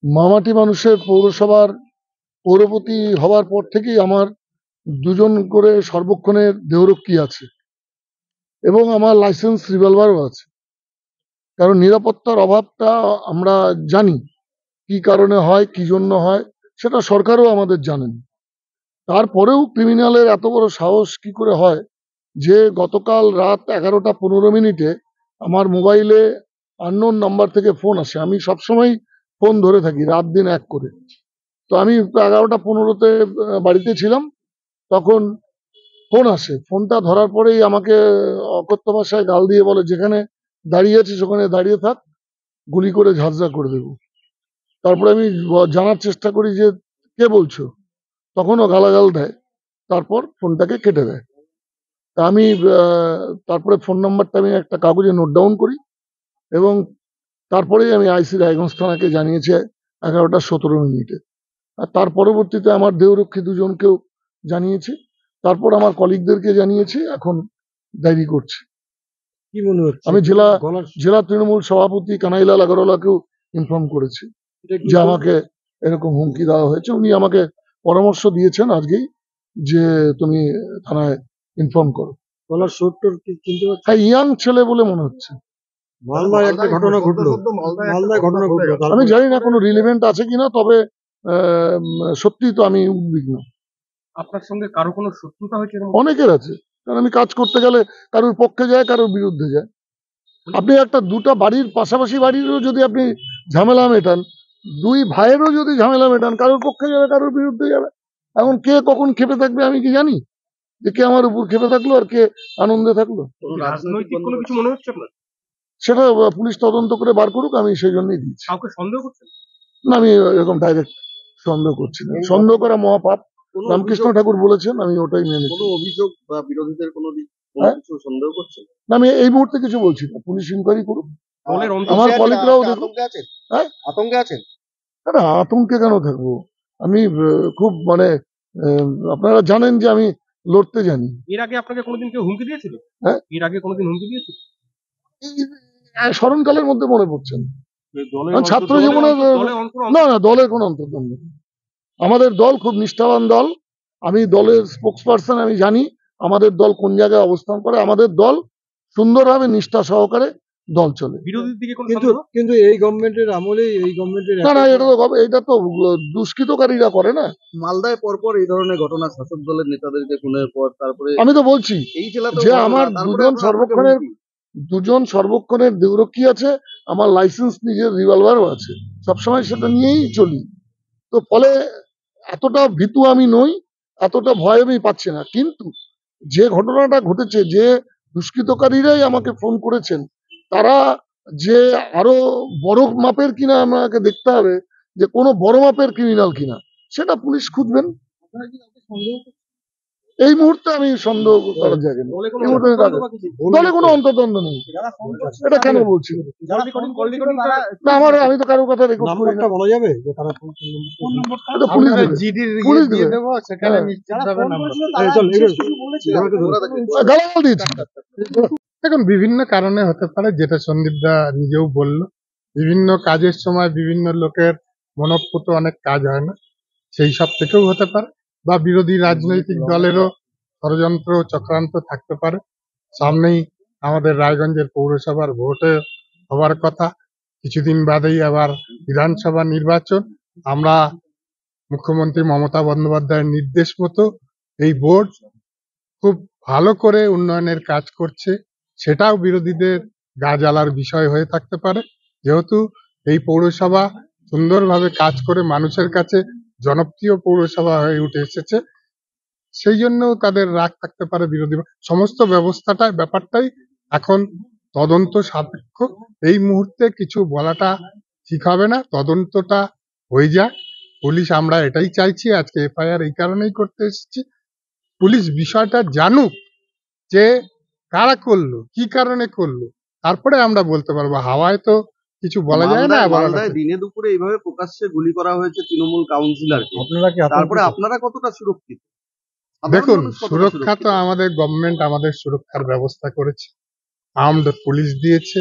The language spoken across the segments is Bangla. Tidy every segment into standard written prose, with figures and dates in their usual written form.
মামাটি মানুষের পৌরসভার পৌরপতি হওয়ার পর থেকেই আমার দুজন করে সর্বক্ষণের দেহরক্ষী আছে এবং আমার লাইসেন্স রিভলভারও আছে। কারণ নিরাপত্তার অভাবটা আমরা জানি কি কারণে হয়, কি জন্য হয়, সেটা সরকারও আমাদের জানেন। তারপরেও ক্রিমিনালের এত বড় সাহস কি করে হয় যে গতকাল রাত 11টা 15 মিনিটে আমার মোবাইলে আননোন নাম্বার থেকে ফোন আসে। আমি সবসময় ফোন ধরে থাকি রাত দিন এক করে। তো আমি 11টা 15তে বাড়িতে ছিলাম, তখন ফোন আসে। ফোনটা ধরার পরেই আমাকে অকথ্য ভাষায় গাল দিয়ে বলে, যেখানে দাঁড়িয়ে আছিস ওখানে দাঁড়িয়ে থাক, গুলি করে ঝাঁঝরা করে দেবো। তারপরে আমি জানার চেষ্টা করি যে কে বলছো, তখনও গালাগাল দেয়, তারপর ফোনটাকে কেটে দেয়। তা আমি তারপরে ফোন নাম্বারটা আমি একটা কাগজে নোট ডাউন করি এবং তারপরেই আমি আইসি রায়গঞ্জ থানাকে জানিয়েছি 11টা 17 মিনিটে। আর তার পরবর্তীতে আমার দেহরক্ষী দুজনকেও জানিয়েছি, তারপর আমার কলিগদেরকে জানিয়েছি, এখন ডায়েরি করছি। কি মনে হচ্ছে? আমি জেলা তৃণমূল সভাপতি কানাইলাল আগরওয়ালাকেও ইনফর্ম করেছি যে আমাকে এরকম হুমকি দেওয়া হয়েছে। উনি আমাকে পরামর্শ দিয়েছেন আজকেই যে তুমি থানায় ইনফর্ম করো। গলার সুর টুর চিনতে পারছেন? হ্যাঁ, ইয়াং ছেলে বলে মনে হচ্ছে। মালদায় একটা ঘটনা ঘটলো। আমি জানি না কোনো রিলেভেন্ট আছে কিনা, তবে সত্যি তো আমি উদ্বিগ্ন। আপনার সঙ্গে কারো কোনো শত্রুতা হয়েছে? অনেকের আছে, কারণ আমি কাজ করতে গেলে কারোর পক্ষে যায়, কারোর বিরুদ্ধে যায়। আপনি একটা দুটা বাড়ির পাশাপাশি বাড়িরও যদি আপনি ঝামেলা মেটান, দুই ভাইয়েরও যদি ঝামেলা মেটান, কারোর পক্ষে যাবে, কারোর বিরুদ্ধে যাবে। এখন কে কখন খেপে থাকবে আমি কি জানি, যে কে আমার উপর খেপে থাকলো আর কে আনন্দে থাকলো। রাজনৈতিক কোনো কিছু মনে হচ্ছে আপনার? সেটা পুলিশ তদন্ত করে বার করুক, আমি সেই জন্যই দিচ্ছি। কাউকে সন্দেহ করছেন? না, আমি এরকম ডাইরেক্ট সন্দেহ করছি না। সন্দেহ করা মহাপাপ, রামকৃষ্ণ ঠাকুর বলেছেন, আমি ওটাই মেনে নিচ্ছি। কোনো অভিযোগ বা বিরোধীদের কোনো কিছু সন্দেহ করছেন? না, আমি এই মুহূর্তে কিছু বলছি না, পুলিশ ইনকোয়ারি করুক। দলের আমার কলিগরাও দেখুন। আতঙ্কে আছেন? হ্যাঁ, আতঙ্কে আছেন? না, আতঙ্কে কেন থাকবো? আমি খুব মানে আপনারা জানেন যে আমি লড়তে জানি। এর আগে আপনাকে কোনোদিন কেউ হুমকি দিয়েছিল? হ্যাঁ, এর আগে কোনোদিন হুমকি দিয়েছিল? এই স্মরণকালের মধ্যে মনে পড়ছে না। ছাত্র জীবনে না, না, দলের কোনো অন্তর্দ্বন্দ্ব নেই। আমাদের দল খুব নিষ্ঠাবান দল। আমি দলের স্পোক্স পার্সন, আমি জানি আমাদের দল কোন জায়গায় অবস্থান করে। আমাদের দল সুন্দরভাবে নিষ্ঠা সহকারে দল চলে। বিরোধীর দিকে কোনো কিন্তু এই গভর্নমেন্টের আমলেই এই গভর্নমেন্টের না, না, এটা তো দুষ্কৃতকারীরা করে না। মালদায় পরপর এই ধরনের ঘটনা, শাসক দলের নেতাদেরকে খুনের পর তারপরে আমি তো বলছি এই জেলাতেও যে ঘটনা, আমার তারপরে দুজন সর্বক্ষণের দেহরক্ষী আছে, আমার লাইসেন্স নিজের রিভলভারও আছে, সবসময় সেটা নিয়েই চলি। তো ফলে এতটা ভীতু আমি নই, এতটা ভয় আমি পাচ্ছি না। কিন্তু যে ঘটনাটা ঘটেছে, যে দুষ্কৃতকারীরাই আমাকে ফোন করেছেন, তারা যে আরো বড় মাপের কিনা আমাকে দেখতে হবে, যে কোনো বড় মাপের ক্রিমিনাল কিনা, সেটা পুলিশ খুঁজবেন। এই মুহূর্তে আমি সন্দেহ করার জায়গা নেই। দলে কোনো অন্তর্দ্বন্দ্ব নেই। এটা কেন বলছি না, আমি তো কারোর কথা রেকর্ড করি না। বলা যাবে যে তারা পুলিশ দেবে, পুলিশ দেবে। গালাগাল দিয়েছি। দেখুন, বিভিন্ন কারণে হতে পারে, যেটা সন্দীপ দা নিজেও বলল। বিভিন্ন কাজের সময় বিভিন্ন লোকের মনঃপুত অনেক কাজ হয় না, সেই সব থেকেও হতে পারে। বা বিরোধী রাজনৈতিক দলেরও ষড়যন্ত্র চক্রান্ত থাকতে পারে। সামনেই আমাদের রায়গঞ্জের পৌরসভার ভোটে হবার কথা, কিছুদিন বাদেই আবার বিধানসভা নির্বাচন। আমরা মুখ্যমন্ত্রী মমতা বন্দ্যোপাধ্যায়ের নির্দেশ মতো এই বোর্ড খুব ভালো করে উন্নয়নের কাজ করছে, সেটাও বিরোধীদের গা জ্বালার বিষয় হয়ে থাকতে পারে। যেহেতু এই পৌরসভা সুন্দরভাবে কাজ করে মানুষের কাছে জনপ্রিয় পৌরসভা হয়ে উঠে এসেছে, সেই জন্য তাদের রাগ থাকতে পারে বিরোধী। সমস্ত ব্যাপারটাই এখন তদন্ত সাপেক্ষ। এই মুহূর্তে কিছু বলাটা ঠিক হবে না, তদন্তটা হয়ে যাক। পুলিশ, আমরা এটাই চাইছি। আজকে এফআইআর এই কারণেই করতে এসেছি, পুলিশ বিষয়টা জানুক যে কারা করলো, কি কারণে করলো, তারপরে আমরা বলতে পারবো। হাওয়ায় তো কিছু বলা যায় না। মালদায় দিনে দুপুরে এইভাবে প্রকাশ্যে গুলি করা হয়েছে তৃণমূল কাউন্সিলরকে, তারপরে আপনারা কতটা সুরক্ষিত? দেখুন, সুরক্ষা তো আমাদের গভর্নমেন্ট আমাদের সুরক্ষার ব্যবস্থা করেছে, আর্মড পুলিশ দিয়েছে,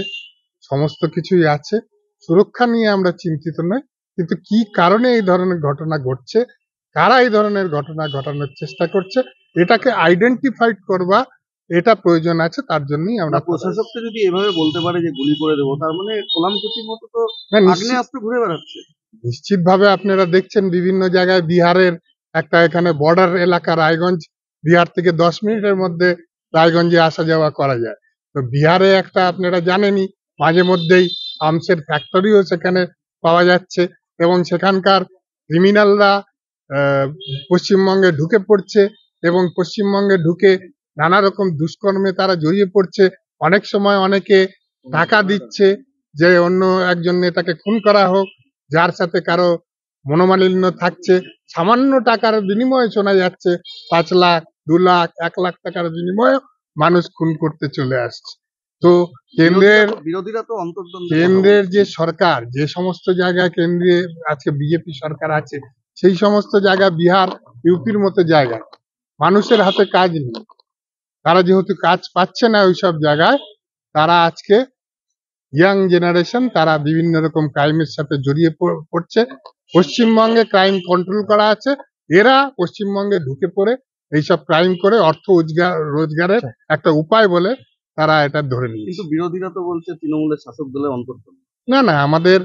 সমস্ত কিছুই আছে। সুরক্ষা নিয়ে আমরা চিন্তিত নই। কিন্তু কি কারণে এই ধরনের ঘটনা ঘটছে, কারা এই ধরনের ঘটনা ঘটানোর চেষ্টা করছে, এটাকে আইডেন্টিফাইড করবা এটা প্রয়োজন আছে। তার জন্যই না আমরা প্রশাসককে যদি এভাবে বলতে পারে যে গুলি করে দেবো, তার মানে কোলামকুচির মতো তো হ্যাঁ, আগ্নেয়াস্ত্র ঘুরে বেড়াচ্ছে। নিশ্চিতভাবে আপনারা দেখছেন বিভিন্ন জায়গায় বিহারের একটা এখানে বর্ডার এলাকা রায়গঞ্জ, বিহার থেকে 10 মিনিটের মধ্যে রায়গঞ্জে আসা যাওয়া করা যায়। তো বিহারে একটা আপনারা জানেনই মাঝে মধ্যেই আর্মসের ফ্যাক্টরিও সেখানে পাওয়া যাচ্ছে এবং সেখানকার ক্রিমিনালরা পশ্চিমবঙ্গে ঢুকে পড়ছে এবং পশ্চিমবঙ্গে ঢুকে নানা রকম দুষ্কর্মে তারা জড়িয়ে পড়ছে। অনেক সময় অনেকে টাকা দিচ্ছে যে অন্য একজন নেতাকে খুন করা হোক, যার সাথে কারো মনোমালিন্য থাকছে। সামান্য টাকার বিনিময়ে শোনা যাচ্ছে 5 লাখ, 2 লাখ, 1 লাখ টাকার বিনিময়ে মানুষ খুন করতে চলে আসছে। তো বিরোধীরা তো অন্তর্দ্বন্দ্বে কেন্দ্রের যে সরকার, যে সমস্ত জায়গায় কেন্দ্রে আজকে বিজেপি সরকার আছে, সেই সমস্ত জায়গায় বিহার, ইউপির মতো জায়গায় মানুষের হাতে কাজ নেই। তারা যেহেতু কাজ পাচ্ছে না ওইসব জায়গায়, তারা আজকে ইয়াং জেনারেশন তারা বিভিন্ন রকম ক্রাইমের সাথে জড়িয়ে পড়ছে। পশ্চিমবঙ্গে ক্রাইম কন্ট্রোল করা আছে, এরা পশ্চিমবঙ্গে ঢুকে পড়ে এইসব ক্রাইম করে অর্থ রোজগারের একটা উপায় বলে তারা এটা ধরে নিয়েছে। কিন্তু বিরোধীরা তো বলছে তৃণমূলের শাসক দলের অন্তর্দ্বন্দ্ব। না, আমাদের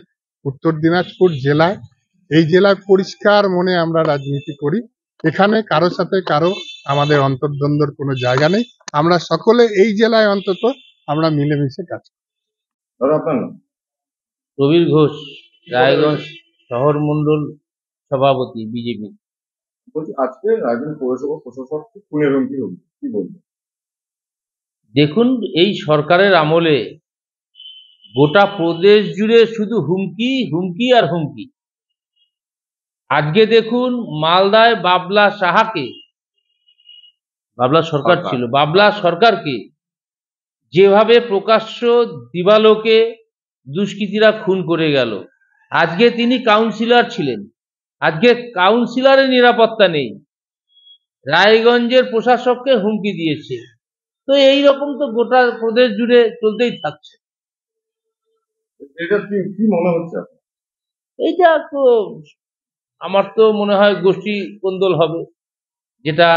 উত্তর দিনাজপুর জেলায়, এই জেলায় পরিষ্কার মনে আমরা রাজনীতি করি। এখানে কারো সাথে কারো আমাদের অন্তর্দ্বন্দ্বের কোনো জায়গা নেই। আমরা সকলে এই জেলায় অন্তত আমরা মিলেমিশে কাজ করি। প্রবীর ঘোষ, রায়গঞ্জ শহর মন্ডল সভাপতি বিজেপি। বলছি আজকে রায়গঞ্জ পৌরসভা প্রশাসক খুনের হুমকি হল, কি বলবো? দেখুন, এই সরকারের আমলে গোটা প্রদেশ জুড়ে শুধু হুমকি, হুমকি আর হুমকি। আজকে দেখুন মালদায় বাবলা সাহাকে, বাবলা সরকার ছিল, বাবলা সরকারকে যেভাবে প্রকাশ্য দিবালোকে দুষ্কৃতীরা খুন করে গেল। আজকে তিনি কাউন্সিলর ছিলেন, আজকে কাউন্সিলরের নিরাপত্তা নেই, রায়গঞ্জের প্রশাসককে হুমকি দিয়েছে। তো এই রকম তো গোটা প্রদেশ জুড়ে চলতেই থাকছে। এটা কি মনে হচ্ছে? এইটা তো আমার তো মনে হয় গোষ্ঠী কোন্দল হবে, যেটা